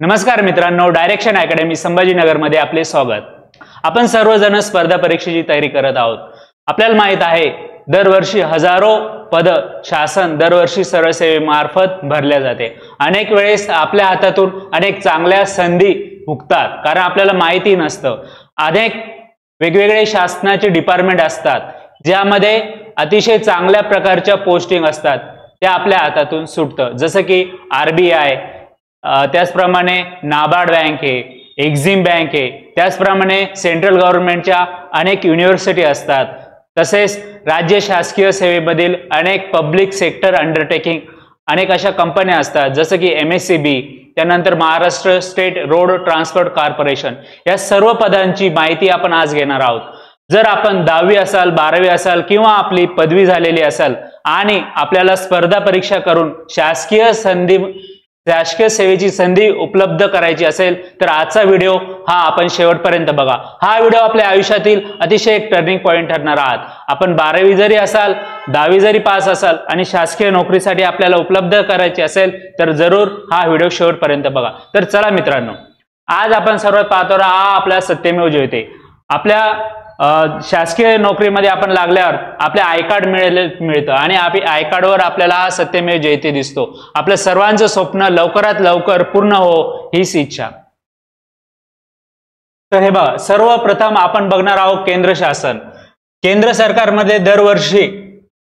नमस्कार मित्रांनो, direction academy संभाजीनगरमध्ये आपले स्वागत। आपण सर्वजण स्पर्धा परीक्षेची तयारी करत आहोत। आपल्याला माहित आहे दरवर्षी हजारो पद शासन दरवर्षी सरसेवेमार्फत भरल्या जाते। अनेक वेळेस आपल्या हातातून अनेक चांगल्या संधी हुकतात, कारण आपल्याला माहिती नसतं। अनेक वेगवेगळे शासनाचे डिपार्टमेंट असतात ज्यामध्ये अतिशय चांगल्या प्रकारच्या पोस्टिंग असतात, त्या आपल्या हातातून सुटतं। जसं की RBI, त्याचप्रमाणे नाबार्ड बँक आहे, एक्झिम बँक आहे, त्याचप्रमाणे सेंट्रल गव्हर्नमेंटच्या अनेक युनिव्हर्सिटी असतात। तसेच राज्य शासकीय सेवेमधील अनेक पब्लिक सेक्टर अंडरटेकिंग अनेक अशा कंपन्या असतात, जसं की MSCB, त्यानंतर Maharashtra state road transport corporation. या सर्व पदांची माहिती आपण आज घेणार आहोत। जर आपण 10वी असाल, 12वी असाल किंवा आपली पदवी झालेली असेल आणि आपल्याला स्पर्धा परीक्षा करून शासकीय सेवेची संधी उपलब्ध करायची असेल तर आजचा व्हिडिओ हा आपण शेवटपर्यंत बघा। हा व्हिडिओ आपल्या आयुष्यातील अतिशय एक टर्निंग पॉइंट ठरणार आहे। आपण 12वी जरी असाल, 10वी जरी पास असाल आणि शासकीय नोकरीसाठी आपल्याला उपलब्ध करायची असेल तर जरूर हा व्हिडिओ शेवटपर्यंत बघा। तर चला मित्रांनो, आज आपण सर्वात पाहतो हा आपला सत्यमेव जयते। आपल्या शासकीय नोकरीमध्ये आपण लागल्यावर आपले आय कार्ड मिळतं आणि आय कार्डवर आपल्याला हा सत्यमेव जयते दिसतो। आपल्या सर्वांचं स्वप्न लवकरात लवकर पूर्ण हो हीच इच्छा। तर हे बघा, सर्वप्रथम आपण बघणार आहोत केंद्र शासन। केंद्र सरकारमध्ये दरवर्षी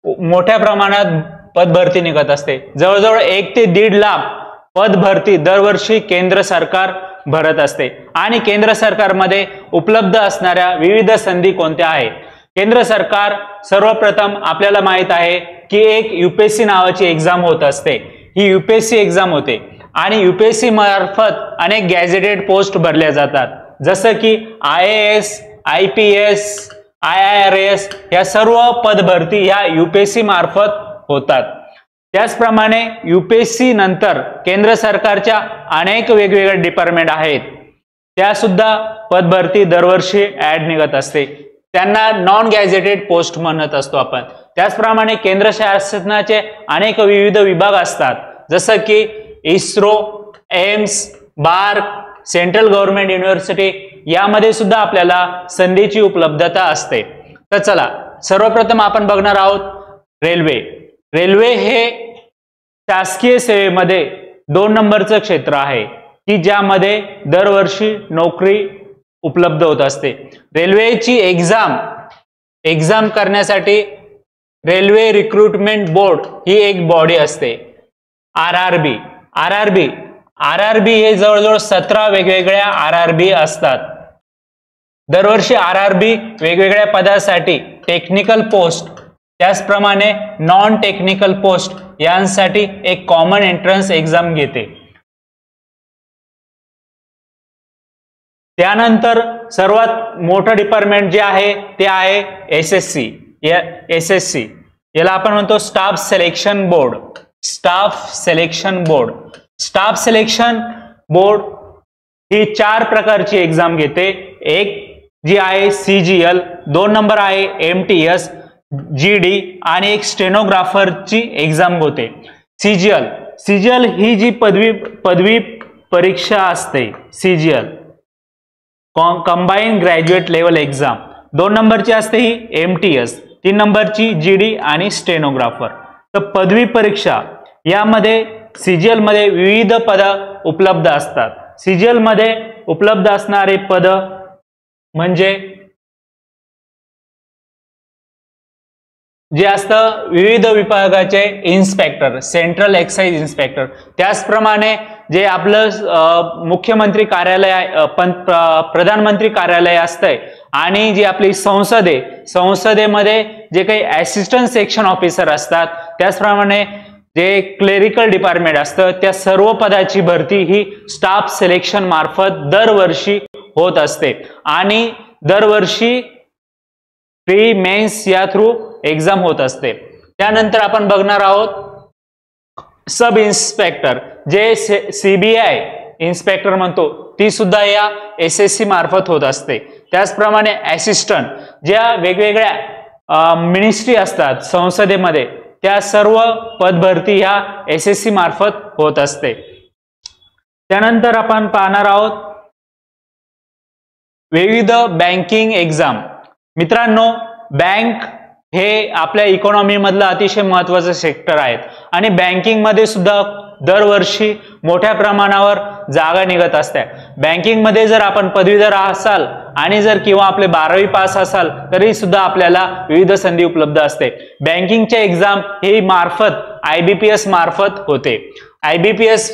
मोठ्या प्रमाणात पदभरती निघत असते। जवळजवळ 1 ते 1.5 लाख पदभरती दरवर्षी केंद्र सरकार भरत असते। आणि केंद्र सरकारमध्ये उपलब्ध असणाऱ्या विविध संधी कोणत्या आहेत? केंद्र सरकार सर्वप्रथम आपल्याला माहित आहे की एक UPSC नावाची एक्झाम होत असते। ही UPSC एक्झाम होते आणि UPSC मार्फत अनेक गॅझेटेड पोस्ट भरल्या जातात, जसं की IAS, IPS, IRS या सर्व पदभरती ह्या UPSC मार्फत होतात। त्याचप्रमाणे UPSC नंतर केंद्र सरकारच्या अनेक वेगवेगळे डिपार्टमेंट आहेत, त्या सुद्धा पदभरती दरवर्षी ऍड निघत असते। त्यांना नॉन गॅझेटेड पोस्ट म्हणत असतो आपण। त्याचप्रमाणे केंद्र शासनाचे अनेक विविध विभाग असतात, जसं की ISRO, AIIMS, BARC, central government university यामध्ये सुद्धा आपल्याला संधीची उपलब्धता असते। तर चला, सर्वप्रथम आपण बघणार आहोत रेल्वे। रेल्वे हे शासकीय सेवेमध्ये 2 नंबरचं क्षेत्र आहे की ज्यामध्ये दरवर्षी नोकरी उपलब्ध होत असते। रेल्वेची एक्झाम करण्यासाठी रेल्वे रिक्रुटमेंट बोर्ड ही एक बॉडी असते, RRB हे जवळजवळ 17 वेगवेगळ्या RRB असतात। दरवर्षी RRB वेगवेगळ्या पदासाठी टेक्निकल पोस्ट, त्याचप्रमाणे नॉन टेक्निकल पोस्ट यांसाठी एक कॉमन एंट्रन्स एक्झाम घेते। त्यानंतर सर्वात मोठं डिपार्टमेंट जे आहे ते आहे SSC। याला आपण म्हणतो staff selection board. Staff selection board ही 4 प्रकारची एक्झाम घेते। एक जी आहे CGL, 2 नंबर आहे MTS, GD आणि एक स्टेनोग्राफरची एक्झाम होते। CGL ही जी पदवी परीक्षा असते, CGL combine graduate level exam, 2 नंबरची असते ही MTS, 3 नंबरची GD आणि स्टेनोग्राफर। तर पदवी परीक्षा यामध्ये CGL मध्ये विविध पद उपलब्ध असतात। CGL मध्ये उपलब्ध असणारे पद म्हणजे जे असतं विविध विभागाचे इन्स्पेक्टर, सेंट्रल एक्साइज इन्स्पेक्टर। त्याचप्रमाणे जे आपलं मुख्यमंत्री कार्यालय, प्रधानमंत्री कार्यालय असतंय आणि जी आपली संसदेमध्ये जे काही असिस्टंट सेक्शन ऑफिसर असतात, त्याचप्रमाणे जे क्लेरिकल डिपार्टमेंट असतं, त्या सर्व पदाची भरती ही स्टाफ सिलेक्शन मार्फत दरवर्षी होत असते आणि दरवर्षी प्री मेन्स या थ्रू एक्झाम होत असते। त्यानंतर आपण बघणार आहोत सब इन्स्पेक्टर, जे CBI इन्स्पेक्टर म्हणतो, ती सुद्धा या SSC मार्फत होत असते। त्याचप्रमाणे असिस्टंट, ज्या वेगवेगळ्या मिनिस्ट्री असतात संसदेमध्ये, त्या सर्व पदभरती ह्या SSC मार्फत होत असते। त्यानंतर आपण पाहणार आहोत विविध बँकिंग एक्झाम. मित्रांनो, बँक हे आपल्या इकॉनॉमी मधलं अतिशय महत्त्वाचं सेक्टर आहेत आणि बँकिंग मध्ये सुद्धा दरवर्षी मोठ्या प्रमाणावर जागा निघत असतात. बँकिंग मध्ये जर आपण पदवीधर असाल आणि जर किंवा आपले 12वी पास असाल तरी सुद्धा आपल्याला विविध संधी उपलब्ध असते. बँकिंगचे एक्झाम हे मार्फत IBPS मार्फत होते. IBPS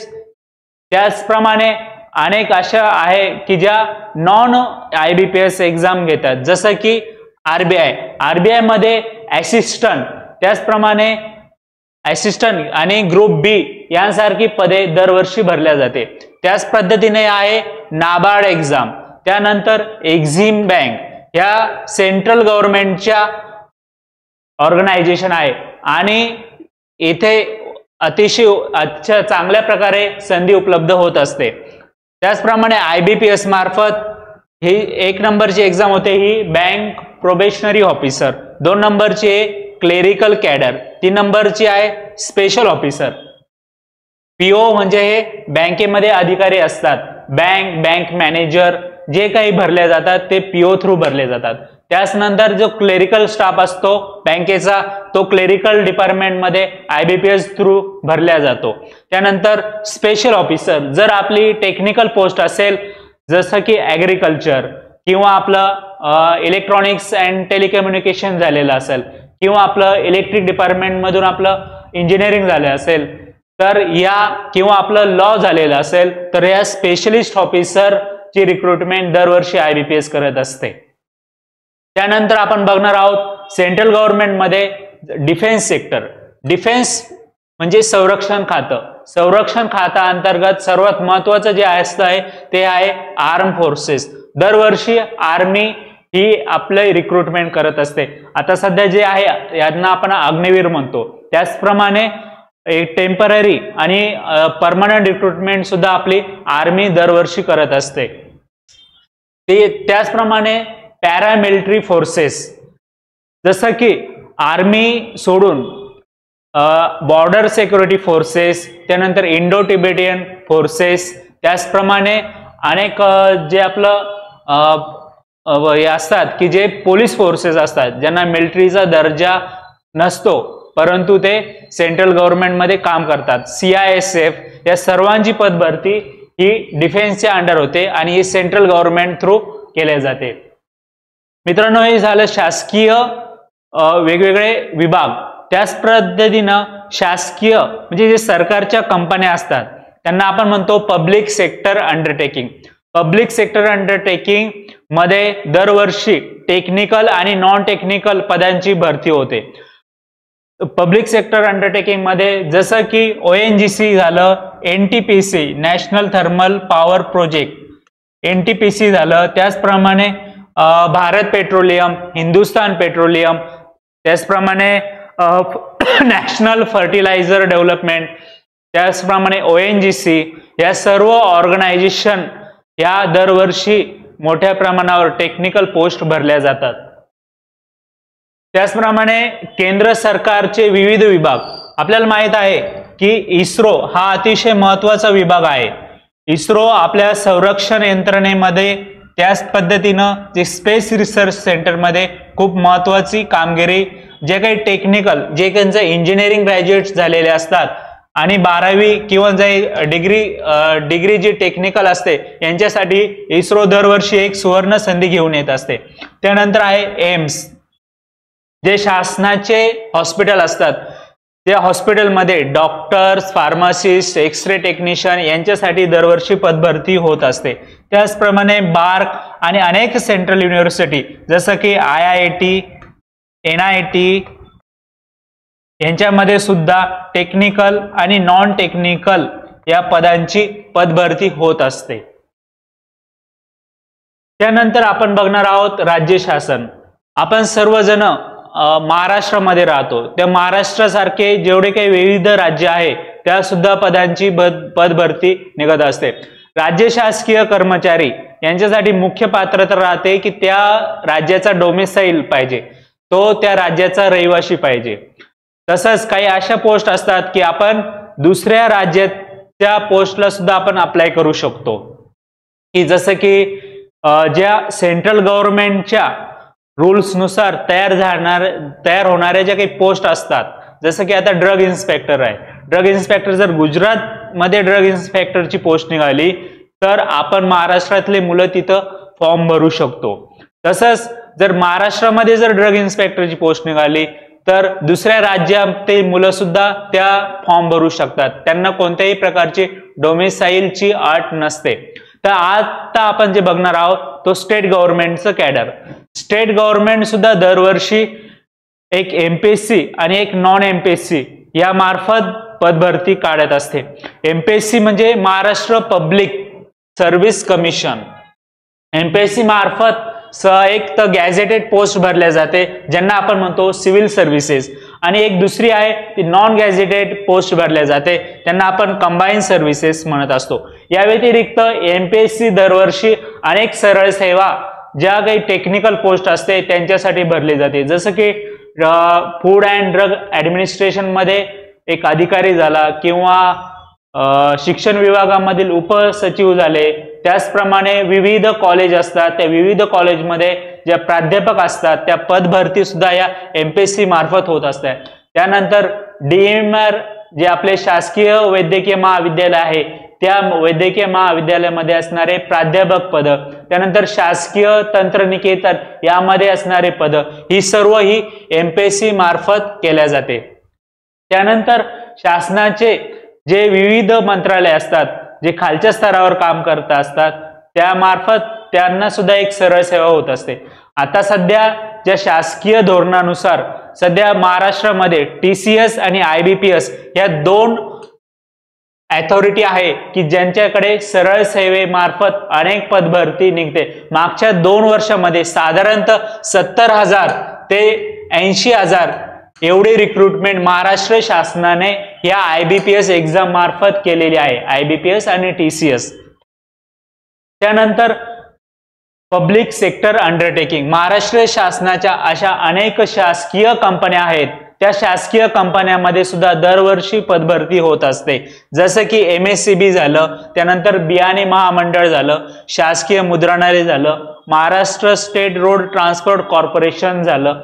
त्याचप्रमाणे अनेक अशा आहे की ज्या नॉन IBPS एक्झाम घेतात, जसं की RBI मध्ये असिस्टंट, त्याचप्रमाणे असिस्टंट आणि ग्रुप बी यांसारखी पदे दरवर्षी भरल्या जाते. त्याच पद्धतीने आहे नाबार्ड एक्झाम. त्यानंतर एक्झिम बँक या सेंट्रल गव्हर्नमेंटच्या ऑर्गनायझेशन आहे आणि येथे अतिशय चांगल्या प्रकारे संधी उपलब्ध होत असते. त्याचप्रमाणे IBPS मार्फत ही 1 नंबरची एक्झाम होते, ही बँक प्रोबेशनरी ऑफिसर. 2 नंबरची आहे क्लेरिकल कॅडर. 3 नंबरची आहे स्पेशल ऑफिसर. PO म्हणजे हे बँकेमध्ये अधिकारी असतात. बँक मॅनेजर जे काही भरले जातात ते PO थ्रू भरले जातात. त्यानंतर जो क्लेरिकल स्टाफ असतो बँकेचा तो क्लेरिकल डिपार्टमेंट मध्ये IBPS थ्रू भरला जातो. त्यानंतर स्पेशल ऑफिसर, जर आपली टेक्निकल पोस्ट असेल जसं की ॲग्रिकल्चर किंवा आपलं इलेक्ट्रॉनिक्स अँड टेलिकम्युनिकेशन झालेलं असेल किंवा आपलं इलेक्ट्रिक डिपार्टमेंट मधून आपलं इंजिनिअरिंग झालं असेल तर या किंवा आपलं लॉ झालेलं असेल तर या स्पेशलिस्ट ऑफिसर ची रिक्रुटमेंट दरवर्षी IBPS करत असते. त्यानंतर आपण बघणार आहोत सेंट्रल गव्हर्नमेंट मध्ये डिफेन्स सेक्टर. डिफेन्स म्हणजे संरक्षण खातं. संरक्षण खाता अंतर्गत सर्वात महत्वाचं जे आहे ते आहे आर्म फोर्सेस. दरवर्षी आर्मी ही आपले रिक्रुटमेंट करत असते. आता सध्या जे आहे यांना आपण अग्निवीर म्हणतो. त्याचप्रमाणे टेम्पररी आणि परमनंट रिक्रुटमेंट सुद्धा आपली आर्मी दरवर्षी करत असते. त्याचप्रमाणे पॅरामिलिटरी फोर्सेस, जसं की आर्मी सोडून बॉर्डर सिक्युरिटी फोर्सेस, त्यानंतर इंडो टिबेटियन फोर्सेस, त्याचप्रमाणे अनेक जे आपलं हे असतात की जे पोलीस फोर्सेस असतात ज्यांना मिलिटरीचा दर्जा नसतो परंतु ते सेंट्रल गव्हर्नमेंट मध्ये काम करतात. CISF या सर्वांची पदभरती ही डिफेन्सच्या अंडर होते आणि ही सेंट्रल गव्हर्नमेंट थ्रू केले जाते. मित्रांनो, हे झालं शासकीय वेगवेगळे विभाग. त्याच पद्धतीनं शासकीय म्हणजे जे सरकारच्या कंपन्या असतात त्यांना आपण म्हणतो public sector undertaking. Public sector undertaking मध्ये दरवर्षी टेक्निकल आणि नॉन टेक्निकल पदांची भरती होते. पब्लिक सेक्टर अंडरटेकिंग मध्ये जसं की ONGC झालं, NTPC national thermal power project NTPC झालं, त्याचप्रमाणे भारत पेट्रोलियम, हिंदुस्तान पेट्रोलियम, त्याचप्रमाणे नॅशनल फर्टिलायझर डेव्हलपमेंट, त्याचप्रमाणे ONGC या सर्व ऑर्गनायझेशन या दरवर्षी मोठ्या प्रमाणावर टेक्निकल पोस्ट भरल्या जातात. त्याचप्रमाणे केंद्र सरकारचे विविध विभाग. आपल्याला माहित आहे की इस्रो हा अतिशय महत्वाचा विभाग आहे. इस्रो आपल्या संरक्षण यंत्रणेमध्ये त्याच पद्धतीनं जे स्पेस रिसर्च सेंटर मध्ये खूप महत्वाची कामगिरी, जे काही टेक्निकल जे त्यांचे इंजिनिअरिंग ग्रॅज्युएट्स झालेले असतात आणि 12वी किंवा जे डिग्री जी टेक्निकल असते यांच्यासाठी इस्रो दरवर्षी एक सुवर्ण संधी घेऊन येत असते. त्यानंतर आहे एम्स, जे शासनाचे हॉस्पिटल असतात त्या हॉस्पिटलमध्ये डॉक्टर्स, फार्मासिस्ट, एक्सरे टेक्निशियन यांच्यासाठी दरवर्षी पदभरती होत असते. त्याचप्रमाणे बार्क आणि अनेक सेंट्रल युनिव्हर्सिटी जसं की IIT, NIT यांच्यामध्ये सुद्धा टेक्निकल आणि नॉन टेक्निकल या पदांची पदभरती होत असते. त्यानंतर आपण बघणार आहोत राज्य शासन. आपण सर्वजण महाराष्ट्रामध्ये राहतो. त्या महाराष्ट्रासारखे जेवढे काही विविध राज्य आहे त्या सुद्धा पदांची पदभरती निघत असते. राज्य शासकीय कर्मचारी यांच्यासाठी मुख्य पात्रता राहते की त्या राज्याचा डोमेसाईल पाहिजे, तो त्या राज्याचा रहिवासी पाहिजे. तसंच काही अशा पोस्ट असतात की आपण दुसऱ्या राज्यात त्या पोस्टला सुद्धा आपण अप्लाय करू शकतो, की जसं की ज्या सेंट्रल गव्हर्नमेंटच्या रूल्स नुसार तयार होणाऱ्या ज्या काही पोस्ट असतात, जसं की आता ड्रग इन्स्पेक्टर आहे. ड्रग इन्स्पेक्टर जर गुजरातमध्ये ड्रग इन्स्पेक्टरची पोस्ट निघाली तर आपण महाराष्ट्रातले मुलं तिथं फॉर्म भरू शकतो. तसंच जर महाराष्ट्रामध्ये जर ड्रग इन्स्पेक्टरची पोस्ट निघाली तर दुसऱ्या राज्यातील मुलं सुद्धा त्या फॉर्म भरू शकतात. त्यांना कोणत्याही प्रकारची डोमिसाईलची अट नसते. तर आता आपण जे बघणार आहोत तो स्टेट गव्हर्नमेंटचं कॅडर. स्टेट गव्हर्नमेंट सुद्धा दरवर्षी एक एमपीएससी आणि एक नॉन एमपीएससी या मार्फत पदभरती काढत असते. एमपीएससी म्हणजे Maharashtra public service commission. MPSC मार्फत एक तर गॅझेटेड पोस्ट भरल्या जाते ज्यांना आपण म्हणतो सिव्हिल सर्व्हिसेस, आणि एक दुसरी आहे ती नॉन गॅझेटेड पोस्ट भरल्या जाते त्यांना आपण कंबाईन सर्व्हिसेस म्हणत असतो. या व्यतिरिक्त एमपीएससी दरवर्षी अनेक सरळ सेवा ज्या काही टेक्निकल पोस्ट असते त्यांच्यासाठी भरली जाते. जसं की फूड अँड ड्रग ऍडमिनिस्ट्रेशन मध्ये एक अधिकारी झाला किंवा शिक्षण विभागामधील उपसचिव झाले. त्याचप्रमाणे विविध कॉलेज असतात, त्या विविध कॉलेजमध्ये ज्या प्राध्यापक असतात त्या पदभरती सुद्धा या एमपीएससी मार्फत होत असतात. त्यानंतर डीएमआर जे आपले शासकीय वैद्यकीय महाविद्यालय आहे त्या वैद्यकीय महाविद्यालयामध्ये असणारे प्राध्यापक पद, त्यानंतर शासकीय तंत्रनिकेतन यामध्ये असणारे पद, ही सर्व ही एमपीएससी मार्फत केल्या जाते. त्यानंतर शासनाचे जे विविध मंत्रालय असतात जे खालच्या स्तरावर काम करत असतात त्यामार्फत त्यांना सुद्धा एक सरळ सेवा होत असते. आता सध्या ज्या शासकीय धोरणानुसार सध्या महाराष्ट्रामध्ये टीसीएस आणि आयबीपीएस या दोन अथॉरिटी आहे की ज्यांच्याकडे सरळ सेवेमार्फत अनेक पदभरती निघते. मागच्या 2 वर्षामध्ये साधारणतः 70,000 ते 80,000 एवढी रिक्रुटमेंट महाराष्ट्र शासनाने या आयबीपीएस एक्झाम मार्फत केलेली आहे, आयबीपीएस आणि टीसीएस. त्यानंतर पब्लिक सेक्टर अंडरटेकिंग. महाराष्ट्र शासनाच्या अशा अनेक शासकीय कंपन्या आहेत, त्या शासकीय कंपन्यांमध्ये सुद्धा दरवर्षी पदभरती होत असते. जसं की एमएससीबी झालं, त्यानंतर बियाणे महामंडळ झालं, शासकीय मुद्रणालय झालं, Maharashtra state road transport corporation झालं,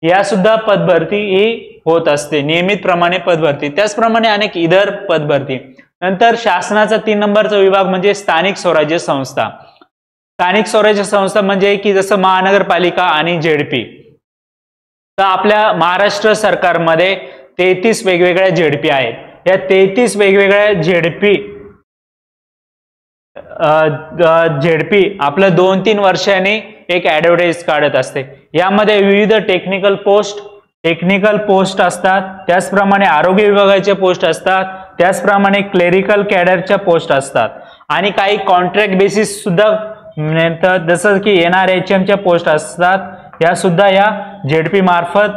या सुद्धा पदभरती ही होत असते नियमितप्रमाणे पदभरती. त्याचप्रमाणे अनेक इतर पदभरती. नंतर शासनाचा 3 नंबरचा विभाग म्हणजे स्थानिक स्वराज्य संस्था. स्थानिक स्वराज्य संस्था म्हणजे की जसं महानगरपालिका आणि झेडपी. तर आपल्या महाराष्ट्र सरकारमध्ये 33 वेगवेगळ्या झेडपी आहेत. या 33 वेगवेगळ्या झेडपी आपलं 2-3 वर्षांनी एक ऍडव्हर्टाइज काढत असते. यामध्ये विविध टेक्निकल पोस्ट असतात, त्याचप्रमाणे आरोग्य विभागाच्या पोस्ट असतात, त्याचप्रमाणे क्लेरिकल कॅडरच्या पोस्ट असतात आणि काही कॉन्ट्रॅक्ट बेसिस सुद्धा जसं की NRHMच्या पोस्ट असतात, या सुद्धा या झेडपी मार्फत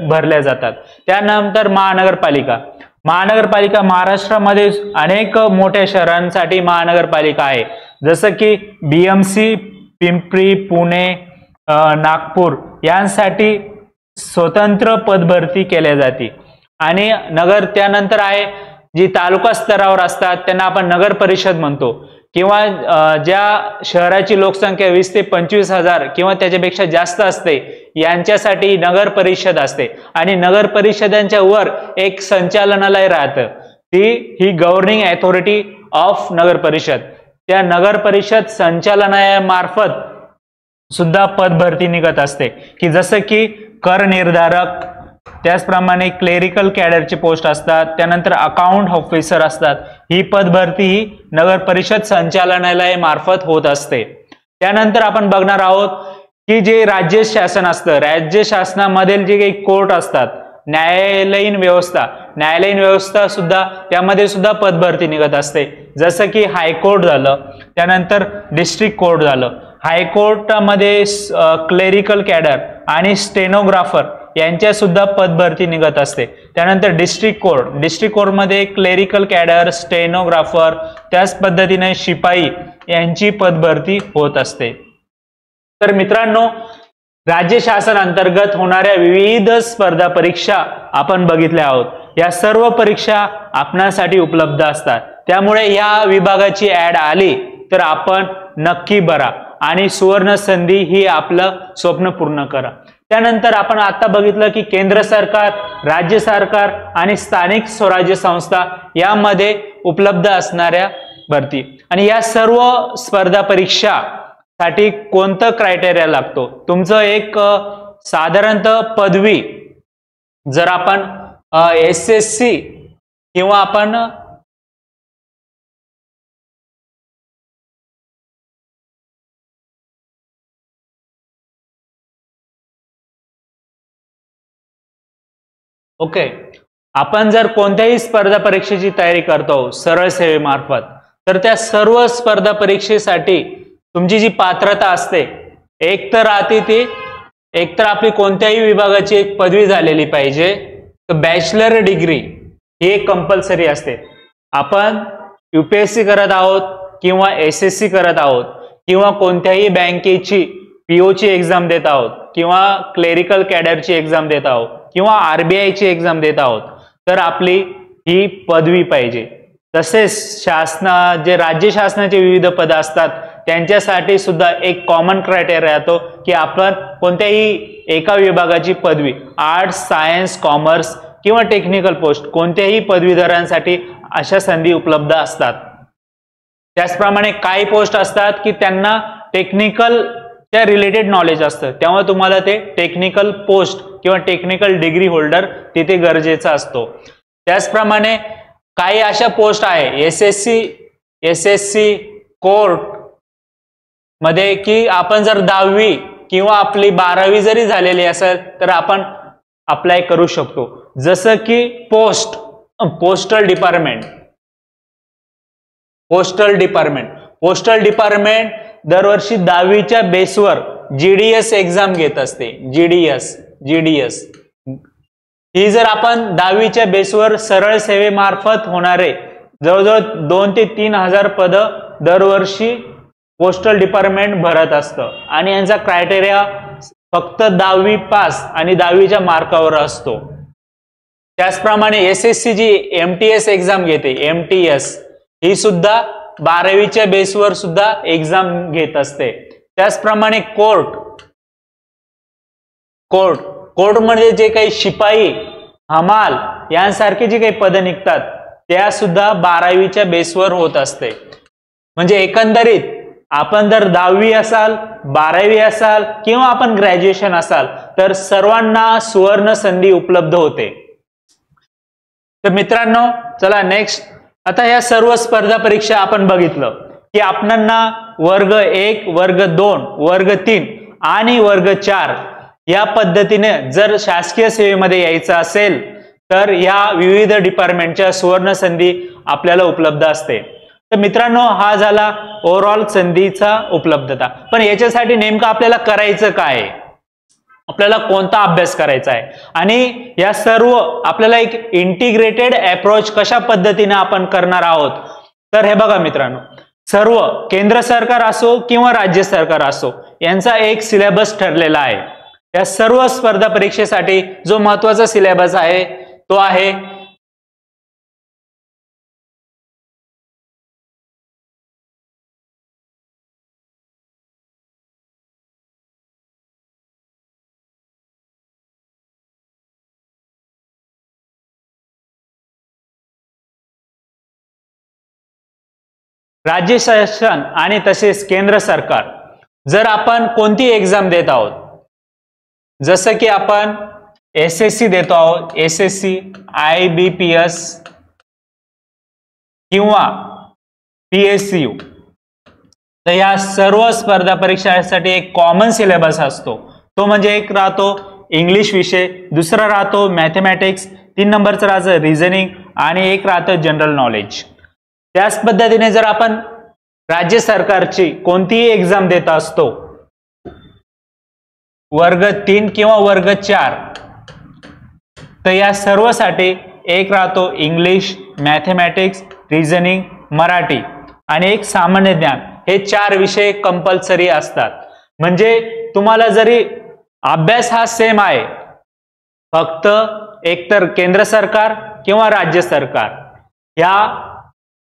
भरल्या जातात. त्यानंतर महानगरपालिका. महाराष्ट्रामध्ये अनेक मोठ्या शहरांसाठी महानगरपालिका आहे, जसं की BMC, पिंपरी, पुणे, नागपूर यांसाठी स्वतंत्र पदभरती केल्या जाते. आणि त्यानंतर आहे जी तालुका स्तरावर असतात त्यांना आपण नगर परिषद म्हणतो, किंवा ज्या शहराची लोकसंख्या 20 ते 25,000 किंवा त्याच्यापेक्षा जास्त असते यांच्यासाठी नगर परिषद असते. आणि नगर परिषदांच्या वर एक संचालनालय राहतं, ही गव्हर्निंग अथॉरिटी ऑफ नगर परिषद. त्या नगर परिषद संचालनालयामार्फत सुद्धा पदभरती निघत असते, की जसं की कर निर्धारक, त्याचप्रमाणे क्लेरिकल कॅडरचे पोस्ट असतात, त्यानंतर अकाउंट ऑफिसर असतात. ही पदभरती ही नगर परिषद संचालनालय मार्फत होत असते. त्यानंतर आपण बघणार आहोत की जे राज्य शासन असतं, राज्य शासनामधील जे काही कोर्ट असतात, न्यायालयीन व्यवस्था सुद्धा त्यामध्ये सुद्धा पदभरती निघत असते. जसं की हायकोर्ट झालं, त्यानंतर डिस्ट्रिक्ट कोर्ट झालं. हायकोर्टामध्ये क्लेरिकल कॅडर आणि स्टेनोग्राफर यांच्या सुद्धा पदभरती निघत असते. त्यानंतर डिस्ट्रिक्ट कोर्टमध्ये क्लेरिकल कॅडर, स्टेनोग्राफर, त्याच पद्धतीने शिपाई यांची पदभरती होत असते. तर मित्रांनो, राज्य शासन अंतर्गत होणाऱ्या विविध स्पर्धा परीक्षा आपण बघितल्या आहोत. या सर्व परीक्षा आपणासाठी उपलब्ध असतात. त्यामुळे या विभागाची ऍड आली तर आपण नक्की भरा आणि सुवर्ण संधी ही आपलं स्वप्न पूर्ण करा. त्यानंतर आपण आता बघितलं की केंद्र सरकार, राज्य सरकार आणि स्थानिक स्वराज्य संस्था यामध्ये उपलब्ध असणाऱ्या भरती आणि या सर्व स्पर्धा परीक्षा साठी कोणतं क्रायटेरिया लागतो. तुमचं एक साधारणतः पदवी जर आपण SSC किंवा आपण ओके, आपण जर कोणत्याही स्पर्धा परीक्षेची तयारी करतो सरळ सेवेमार्फत, तर त्या सर्व स्पर्धा परीक्षेसाठी तुमची जी पात्रता असते एक तर आपली कोणत्याही विभागाची एक पदवी झालेली पाहिजे, तर बॅचलर डिग्री ही एक कंपल्सरी असते. आपण UPSC करत आहोत किंवा SSC करत आहोत किंवा कोणत्याही बँकेची POची एक्झाम देत आहोत किंवा क्लेरिकल कॅडरची एक्झाम देत आहोत किंवा RBIची एक्झाम देत आहोत, तर आपली ही पदवी पाहिजे. तसेच जे राज्य शासनाचे विविध पद असतात त्यांच्यासाठी सुद्धा एक कॉमन क्रायटेरिया येतो की आपण कोणत्याही एका विभागाची पदवी, आर्ट्स, सायन्स, कॉमर्स किंवा टेक्निकल पोस्ट कोणत्याही पदवीधरांसाठी अशा संधी उपलब्ध असतात. त्याचप्रमाणे काही पोस्ट असतात की त्यांना टेक्निकल त्या रिलेटेड नॉलेज असतं, त्यामुळे तुम्हाला ते टेक्निकल पोस्ट किंवा टेक्निकल डिग्री होल्डर तिथे गरजेचा असतो. त्याचप्रमाणे काही अशा पोस्ट आहे SSC कोर्ट मध्ये की आपण जर 10वी किंवा आपली 12वी जरी झालेली असेल तर आपण अप्लाय करू शकतो. जसं की पोस्टल डिपार्टमेंट दरवर्षी 10वीच्या बेसवर GDS एक्झाम घेत असते. GDS ही जर आपण 10वीच्या बेसवर सरळ सेवेमार्फत होणारे जवळजवळ 2 ते 3 हजार पद दरवर्षी पोस्टल डिपार्टमेंट भरत असतं आणि यांचा क्रायटेरिया फक्त 10वी पास आणि 10वीच्या मार्कावर असतो. त्याचप्रमाणे SSC जी MTS एक्झाम घेते, MTS ही सुद्धा 12वीच्या बेसवर सुद्धा एक्झाम घेत असते. त्याचप्रमाणे कोर्ट मध्ये जे काही शिपाई, हमाल यांसारखे जे काही पद निघतात त्या सुद्धा 12वीच्या बेसवर होत असते. म्हणजे एकंदरीत आपण जर 10वी असाल, 12वी असाल किंवा आपण ग्रॅज्युएशन असाल तर सर्वांना सुवर्ण संधी उपलब्ध होते. तर मित्रांनो, चला नेक्स्ट. आता या सर्व स्पर्धा परीक्षा आपण बघितलं की आपणांना वर्ग 1, वर्ग 2, वर्ग 3 आणि वर्ग 4 या पद्धतीने जर शासकीय सेवेमध्ये यायचं असेल तर या विविध डिपार्टमेंटच्या सुवर्ण संधी आपल्याला उपलब्ध असते. तर मित्रांनो, हा झाला ओव्हरऑल संधीचा उपलब्धता. पण याच्यासाठी नेमकं आपल्याला करायचं काय, आपल्याला कोणता अभ्यास करायचा आहे आणि या सर्व आपल्याला एक इंटिग्रेटेड अप्रोच कशा पद्धतीने आपण करणार आहोत. तर हे बघा मित्रांनो, सर्व केंद्र सरकार असो किंवा राज्य सरकार असो यांचा एक सिलेबस ठरलेला आहे. या सर्व स्पर्धा परीक्षेसाठी जो महत्त्वाचा सिलेबस आहे तो आहे राज्य शासन आणि तसेच केंद्र सरकार. जर आपण कोणती एक्झाम देत आहोत, जसं की आपण SSC देतो आहोत, SSC, IBPS किंवा PSU, तर या सर्व स्पर्धा परीक्षांसाठी एक कॉमन सिलेबस असतो. तो म्हणजे एक राहतो इंग्लिश विषय, दुसरा राहतो मॅथमॅटिक्स, 3 नंबरचं राहतं रिझनिंग आणि एक राहतं जनरल नॉलेज. त्याच पद्धतीने जर आपण राज्य सरकारची कोणतीही एक्झाम देत असतो, वर्ग 3 किंवा वर्ग 4, तर या सर्वसाठी एक राहतो इंग्लिश, मॅथमॅटिक्स, रिझनिंग, मराठी आणि एक सामान्य ज्ञान. हे 4 विषय कंपल्सरी असतात. म्हणजे तुम्हाला जरी अभ्यास हा सेम आहे, फक्त एकतर केंद्र सरकार किंवा राज्य सरकार या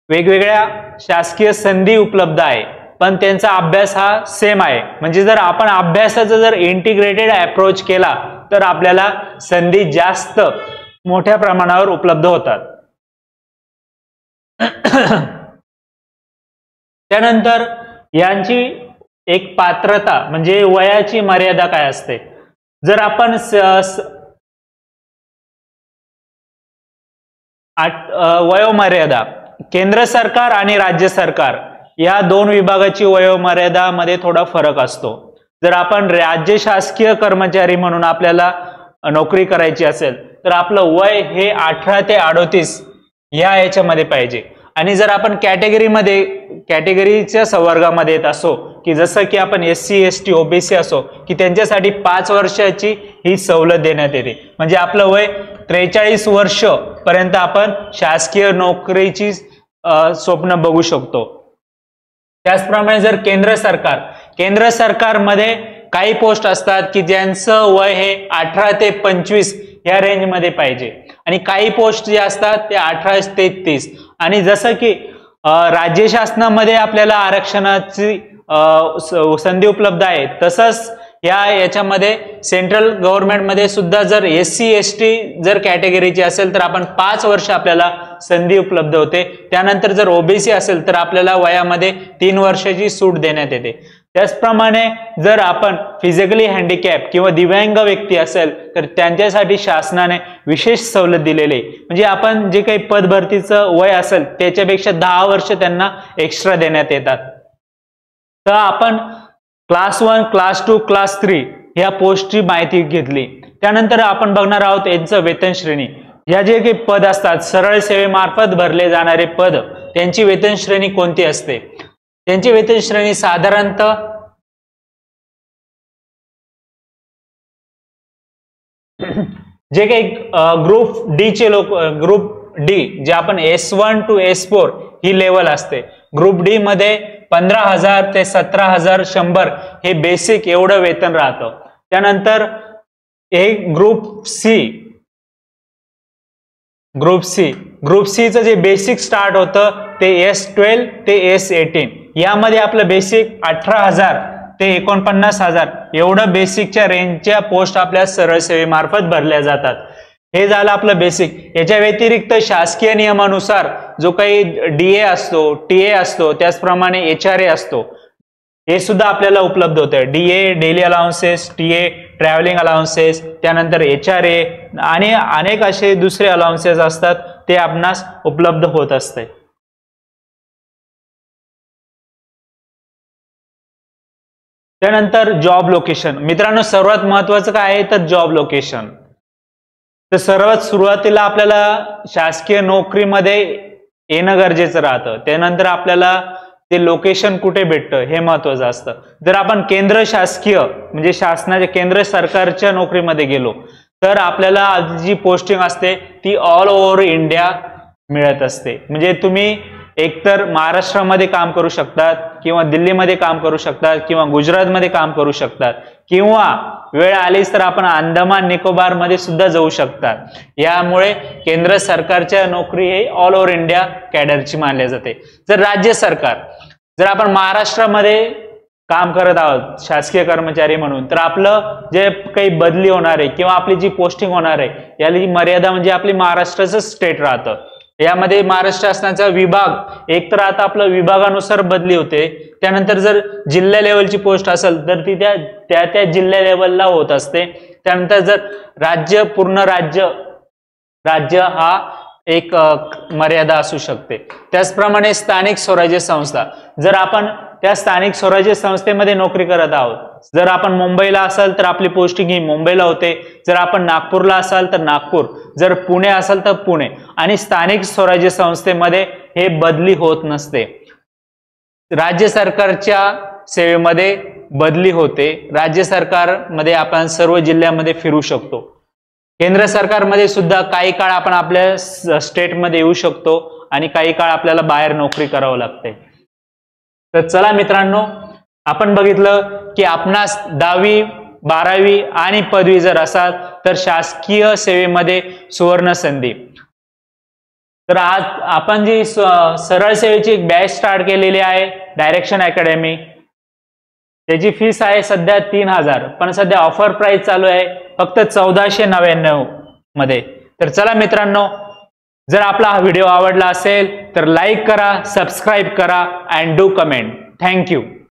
वेगवेगळ्या शासकीय संधी उपलब्ध आहे, पण त्यांचा अभ्यास हा सेम आहे. म्हणजे जर आपण अभ्यासाचा जर इंटिग्रेटेड अप्रोच केला तर आपल्याला संधी जास्त मोठ्या प्रमाणावर उपलब्ध होतात. त्यानंतर यांची एक पात्रता म्हणजे वयाची मर्यादा काय असते. जर आपण वयोमर्यादा, केंद्र सरकार आणि राज्य सरकार या दोन विभागाची वयोमर्यादा मध्ये थोडा फरक असतो. जर आपण राज्य शासकीय कर्मचारी म्हणून आपल्याला नोकरी करायची असेल तर आपलं वय हे 18 ते 38 या याच्यामध्ये पाहिजे. आणि जर आपण कॅटेगरीच्या संवर्गामध्ये येत असो की जसं की आपण SC ST OBC असो की त्यांच्यासाठी 5 वर्षाची ही सवलत देण्यात येते. म्हणजे आपलं वय 43 वर्ष पर्यंत आपण शासकीय नोकरीची स्वप्न बघू शकतो. त्याचप्रमाणे जर केंद्र सरकारमध्ये काही पोस्ट असतात की ज्यांचं वय हे 18 ते 25 या रेंज मध्ये पाहिजे आणि काही पोस्ट जे असतात ते 18 ते 30. आणि जसं की राज्य शासनामध्ये आपल्याला आरक्षणाची संधी उपलब्ध आहे, तसंच याच्यामध्ये सेंट्रल गव्हर्नमेंटमध्ये सुद्धा जर SC ST जर कॅटेगरीची असेल तर आपण 5 वर्ष आपल्याला संधी उपलब्ध होते. त्यानंतर जर OBC असेल तर आपल्याला वयामध्ये 3 वर्षाची सूट देण्यात येते. त्याचप्रमाणे जर आपण फिजिकली हँडिकॅप किंवा दिव्यांग व्यक्ती असेल तर त्यांच्यासाठी शासनाने विशेष सवलत दिलेली आहे. म्हणजे आपण जे काही पद भरतीचं वय असेल त्याच्यापेक्षा 10 वर्ष त्यांना एक्स्ट्रा देण्यात येतात. तर आपण क्लास 1, क्लास 2, क्लास 3 ह्या पोस्टची माहिती घेतली. त्यानंतर आपण बघणार आहोत यांचं वेतन श्रेणी. या जे काही पद असतात सरळ सेवेमार्फत भरले जाणारे पद, त्यांची वेतन श्रेणी कोणती असते. त्यांची वेतन श्रेणी साधारणतः जे काही ग्रुप डी चे ग्रुप डी जे आपण S1 to S4 he level असते. ग्रुप डी मध्ये 15,000 ते 17,100 हे बेसिक एवढं वेतन राहतं. त्यानंतर एक ग्रुप सी चं जे बेसिक स्टार्ट होतं ते S12 ते S18. यामध्ये आपलं बेसिक 18,000 ते 49,000 एवढं बेसिकच्या रेंजच्या पोस्ट आपल्या सरळ सेवेमार्फत भरल्या जातात. हे झालं आपलं बेसिक. याच्या व्यतिरिक्त शासकीय नियमानुसार जो काही DA असतो, TA असतो, त्याचप्रमाणे HRA असतो, हे सुद्धा आपल्याला उपलब्ध होतं. DA daily allowances, TA travelling allowances, त्यानंतर HRA आणि अनेक असे दुसरे अलाउन्सेस असतात, ते आपणास उपलब्ध होत असते. त्यानंतर जॉब लोकेशन. मित्रांनो, सर्वात महत्वाचं काय आहे तर जॉब लोकेशन. तर सर्वात सुरुवातीला आपल्याला शासकीय नोकरीमध्ये येणं गरजेचं राहतं. त्यानंतर आपल्याला ते लोकेशन कुठे भेटतं हे महत्वाचं असतं. जर आपण केंद्र शासकीय म्हणजे शासनाच्या केंद्र सरकारच्या नोकरीमध्ये गेलो तर आपल्याला जी पोस्टिंग असते ती ऑल ओव्हर इंडिया मिळत असते. म्हणजे तुम्ही एकतर महाराष्ट्रामध्ये काम करू शकतात किंवा दिल्लीमध्ये काम करू शकतात किंवा गुजरातमध्ये काम करू शकतात किंवा वेळ आलीच तर आपण अंदमान निकोबार मध्ये सुद्धा जाऊ शकतात. यामुळे केंद्र सरकारच्या नोकरी हे ऑल ओव्हर इंडिया कॅडरची मानली जाते. जर राज्य सरकार, जर आपण महाराष्ट्रामध्ये काम करत आहोत शासकीय कर्मचारी म्हणून, तर आपलं जे काही बदली होणार आहे किंवा आपली जी पोस्टिंग होणार आहे याची मर्यादा म्हणजे आपली महाराष्ट्राचं स्टेट राहतं. यामध्ये महाराष्ट्र शासनाचा विभाग एक तर आता आपलं विभागानुसार बदली होते. त्यानंतर जर जिल्हा लेवलची पोस्ट असेल तर ती त्या जिल्हा लेवलला होत असते. त्यानंतर जर राज्य, पूर्ण राज्य हा एक मर्यादा असू शकते. त्याचप्रमाणे स्थानिक स्वराज्य संस्था, जर आपण त्या स्थानिक स्वराज्य संस्थेमध्ये नोकरी करत आहोत, जर आपण मुंबईला असाल तर आपली पोस्टिंग ही मुंबईला होते, जर आपण नागपूरला असाल तर नागपूर, जर पुणे असाल तर पुणे. आणि स्थानिक स्वराज्य संस्थेमध्ये हे बदली होत नसते. राज्य सरकारच्या सेवेमध्ये बदली होते. राज्य सरकारमध्ये आपण सर्व जिल्ह्यामध्ये फिरू शकतो. केंद्र सरकारमध्ये सुद्धा काही काळ आपण आपल्या स्टेटमध्ये येऊ शकतो आणि काही काळ आपल्याला बाहेर नोकरी करावं लागते. तर चला मित्रांनो, आपण बघितलं की आपणास 10वी 12वी आणि पदवी जर असाल तर शासकीय सेवेमध्ये सुवर्ण संधी. तर आज आपण जी सरळ सेवेची एक बॅच स्टार्ट केलेली आहे डायरेक्शन अकॅडमी, त्याची फीस आहे सध्या 3000, पण सध्या ऑफर प्राइस चालू आहे फक्त 1499 मध्ये. तर चला मित्रांनो, जर आपला हा व्हिडिओ आवडला असेल तर लाईक करा, सबस्क्राईब करा अँड डू कमेंट. थँक्यू.